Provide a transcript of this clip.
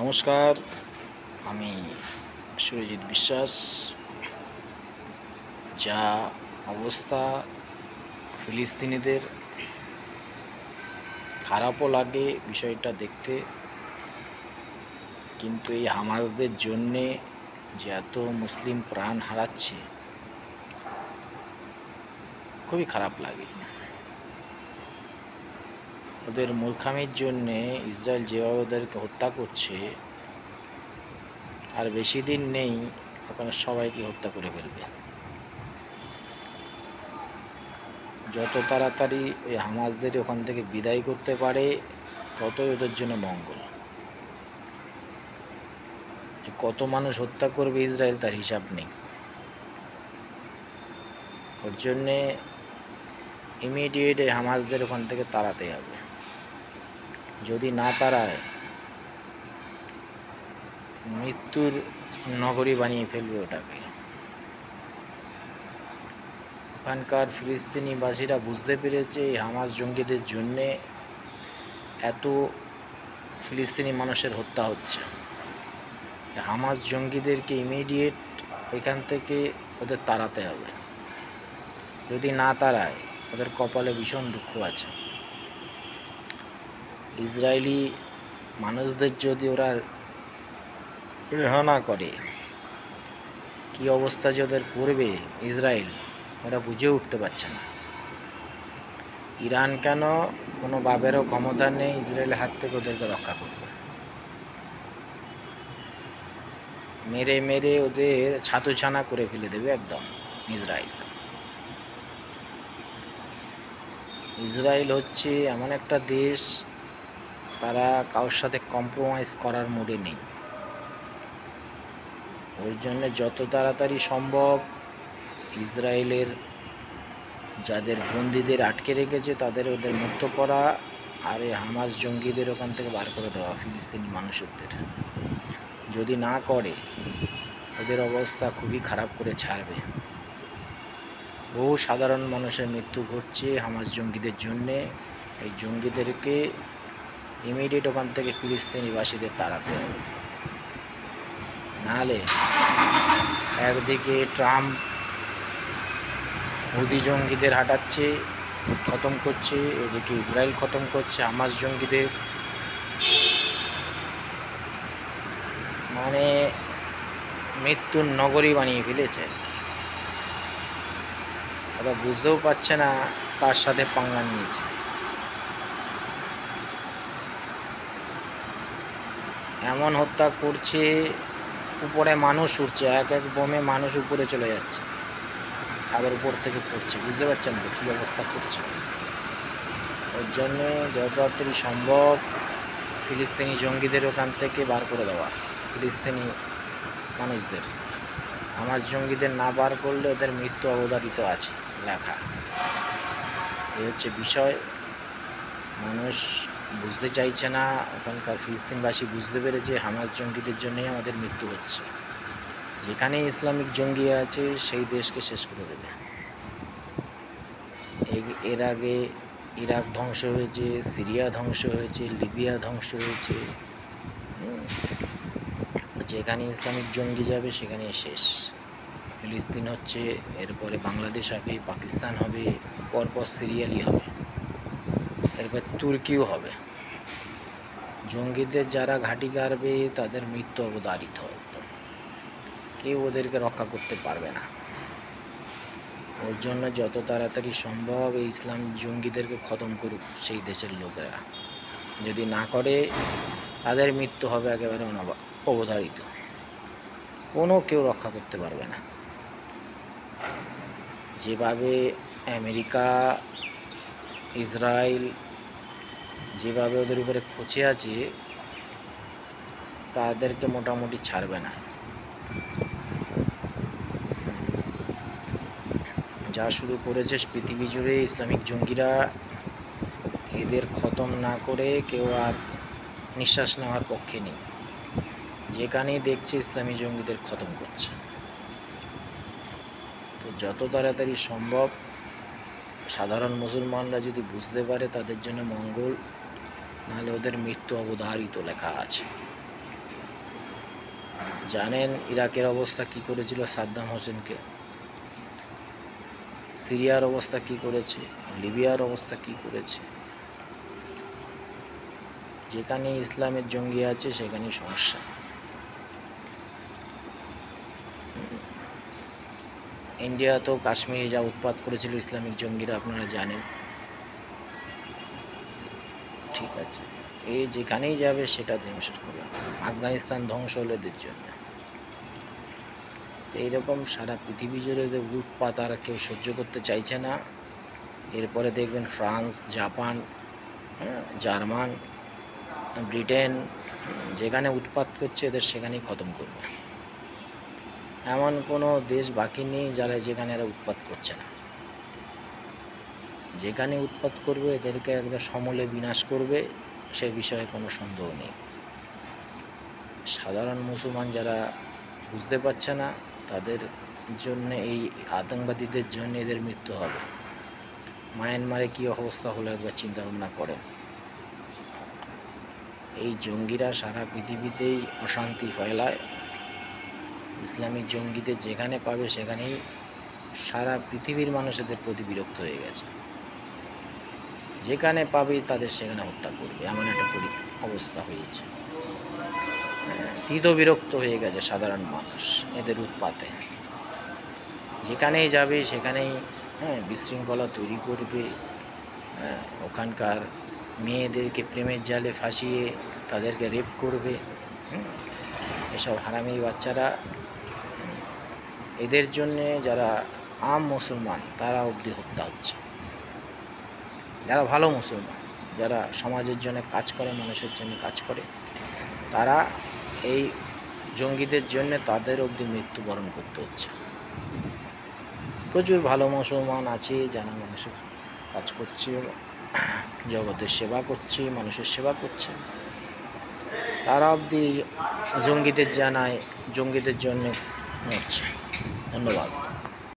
নমস্কার, আমি সুরজিৎ বিশ্বাস। যা অবস্থা ফিলিস্তিনিদের, খারাপও লাগে বিষয়টা দেখতে, কিন্তু এই হামাসদের জন্যে যে এত মুসলিম প্রাণ হারাচ্ছে খুবই খারাপ লাগে। ওদের মূর্খামির জন্যে ইসরায়েল যেভাবে ওদেরকে হত্যা করছে, আর বেশি দিন নেই ওখানে সবাইকে হত্যা করে ফেলবে। যত তাড়াতাড়ি ওই হামাসদের ওখান থেকে বিদায় করতে পারে ততই ওদের জন্য মঙ্গল। কত মানুষ হত্যা করবে ইসরায়েল তার হিসাব নেই। ওর জন্যে ইমিডিয়েট হামাসদের ওখান থেকে তাড়াতে হবে। যদি না তাড়ায় মৃত্যুর নগরী বানিয়ে ফেলবে ওটাকে। ওখানকার ফিলিস্তিনিবাসীরা বুঝতে পেরেছে হামাস জঙ্গিদের জন্যে এত ফিলিস্তিনি মানুষের হত্যা হচ্ছে। হামাস জঙ্গিদেরকে ইমিডিয়েট ওইখান থেকে ওদের তাড়াতে হবে। যদি না তাড়ায় ওদের কপালে ভীষণ দুঃখ আছে। ইসরায়েলি মানুষদের যদি ওরা রেহাই না করে, কী অবস্থা যে ওদের করবে ইসরায়েল, ওরা বুঝে উঠতে পারছে না। ইরান কেন, কোনো বাবেরও ক্ষমতা নেই ইসরায়েলের হাত থেকে ওদেরকে রক্ষা করবে। মেরে মেরে ওদের ছাতুছানা করে ফেলে দেবে একদম ইসরায়েল। ইসরায়েল হচ্ছে এমন একটা দেশ, তারা কারোর সাথে কম্প্রোমাইজ করার মুডে নেই। ওর জন্য যত তাড়াতাড়ি সম্ভব ইসরায়েলের যাদের বন্দীদের আটকে রেখেছে তাদের ওদের মুক্ত করা, আর এই হামাস জঙ্গিদের ওখান থেকে বার করে দেওয়া ফিলিস্তিনি মানুষদের। যদি না করে ওদের অবস্থা খুবই খারাপ করে ছাড়বে। বহু সাধারণ মানুষের মৃত্যু ঘটছে হামাস জঙ্গিদের জন্যে। এই জঙ্গিদেরকে ইমিডিয়েট ওখান থেকে ফিলিস্তিনিবাসীদের তাড়াতে হবে। নাহলে একদিকে ট্রাম্প হুদি জঙ্গিদের হাঁটাচ্ছে, খতম করছে, এদিকে ইসরায়েল খতম করছে হামাস জঙ্গিদের। মানে মৃত্যুর নগরী বানিয়ে ফেলেছে। ওরা বুঝতেও পারছে না তার সাথে পাঙ্গা নিয়েছে। এমন হত্যা করছে, উপরে মানুষ উঠছে, এক এক বোমে মানুষ উপরে চলে যাচ্ছে, আবার উপর থেকে পড়ছে। বুঝতে পারছেন তো কী অবস্থা করছে। ওর জন্যে যত তাড়াতাড়ি সম্ভব ফিলিস্তিনি জঙ্গিদের ওখান থেকে বার করে দেওয়া, ফিলিস্তিনি মানুষদের। হামাস জঙ্গিদের না বার করলে ওদের মৃত্যু অবধারিত আছে লেখা। এই হচ্ছে বিষয়। মানুষ বুঝতে চাইছে না, ওখানকার ফিলিস্তিনবাসী বুঝতে পেরেছে হামাস জঙ্গিদের জন্যই আমাদের মৃত্যু হচ্ছে। যেখানে ইসলামিক জঙ্গি আছে সেই দেশকে শেষ করে দেবে। এর আগে ইরাক ধ্বংস হয়েছে, সিরিয়া ধ্বংস হয়েছে, লিবিয়া ধ্বংস হয়েছে। যেখানে ইসলামিক জঙ্গি যাবে সেখানেই শেষ। ফিলিস্তিন হচ্ছে, এরপরে বাংলাদেশ হবে, পাকিস্তান হবে, পরপর সিরিয়ালি হবে, এরপর তুর্কিও হবে। জঙ্গিদের যারা ঘাঁটি গাড়বে তাদের মৃত্যু অবধারিত, একদম কেউ ওদেরকে রক্ষা করতে পারবে না। ওর জন্য যত তাড়াতাড়ি সম্ভব এই ইসলামিক জঙ্গিদেরকে খতম করুক সেই দেশের লোকেরা। যদি না করে তাদের মৃত্যু হবে একেবারে অবধারিত, কোনো কেউ রক্ষা করতে পারবে না। যেভাবে আমেরিকা, ইসরায়েল যেভাবে ওদের উপরে খচে আছে, তাদেরকে মোটামুটি ছাড়বে না। যা শুরু করেছে পৃথিবী জুড়ে ইসলামিক জঙ্গিরা, এদের খতম না করে কেউ আর নিঃশ্বাস নেওয়ার পক্ষে নেই। যেখানেই দেখছে ইসলামী জঙ্গিদের খতম করছে। তো যত তাড়াতাড়ি সম্ভব সাধারণ মুসলমানরা যদি বুঝতে পারে তাদের জন্য মঙ্গল, নাহলে ওদের মৃত্যু অবধারিত লেখা আছে। জানেন ইরাকের অবস্থা কি করেছিল সাদ্দাম হোসেনকে, সিরিয়ার অবস্থা কি করেছে, লিবিয়ার অবস্থা কি করেছে। যেখানে ইসলামের জঙ্গি আছে সেখানেই সমস্যা। ইন্ডিয়া তো কাশ্মীরে যা উৎপাত করেছিল ইসলামিক জঙ্গিরা আপনারা জানেন। ঠিক আছে, এই যেখানেই যাবে সেটা ধ্বংস করবে। আফগানিস্তান ধ্বংস হলো এদের জন্য। তো এইরকম সারা পৃথিবী জুড়ে উৎপাত আর কেউ সহ্য করতে চাইছে না। এরপরে দেখবেন ফ্রান্স, জাপান, জার্মান, ব্রিটেন যেখানে উৎপাত করছে এদের সেখানেই খতম করবে। এমন কোনো দেশ বাকি নেই যারা যেখানে এরা উৎপাত করছে না। যেখানে উৎপাত করবে এদেরকে একদম সমূলে বিনাশ করবে, সে বিষয়ে কোনো সন্দেহ নেই। সাধারণ মুসলমান যারা বুঝতে পারছে না তাদের জন্য, এই আতঙ্কবাদীদের জন্য এদের মৃত্যু হবে। মায়ানমারে কী অবস্থা হলো একবার চিন্তা ভাবনা করেন। এই জঙ্গিরা সারা পৃথিবীতেই অশান্তি ফেলায়। ইসলামিক জঙ্গিদের যেখানে পাবে সেখানেই সারা পৃথিবীর মানুষ এদের প্রতি বিরক্ত হয়ে গেছে। যেখানে পাবে তাদের সেখানে হত্যা করবে, এমন একটা অবস্থা হয়েছে। তীত বিরক্ত হয়ে গেছে সাধারণ মানুষ এদের উৎপাতে। যেখানেই যাবে সেখানেই বিশৃঙ্খলা তৈরি করবে। ওখানকার মেয়েদেরকে প্রেমের জালে ফাঁসিয়ে তাদেরকে রেপ করবে। এসব হারামির বাচ্চারা, এদের জন্যে যারা আম মুসলমান তারা অবধি হত্যা হচ্ছে। যারা ভালো মুসলমান, যারা সমাজের জন্য কাজ করে, মানুষের জন্য কাজ করে, তারা এই জঙ্গিদের জন্য তাদের অবধি মৃত্যুবরণ করতে হচ্ছে। প্রচুর ভালো মুসলমান আছে যারা মানুষের কাজ করছে, জগতের সেবা করছে, মানুষের সেবা করছে, তারা অবধি জঙ্গিদের জন্য মরছে। ধন্যবাদ।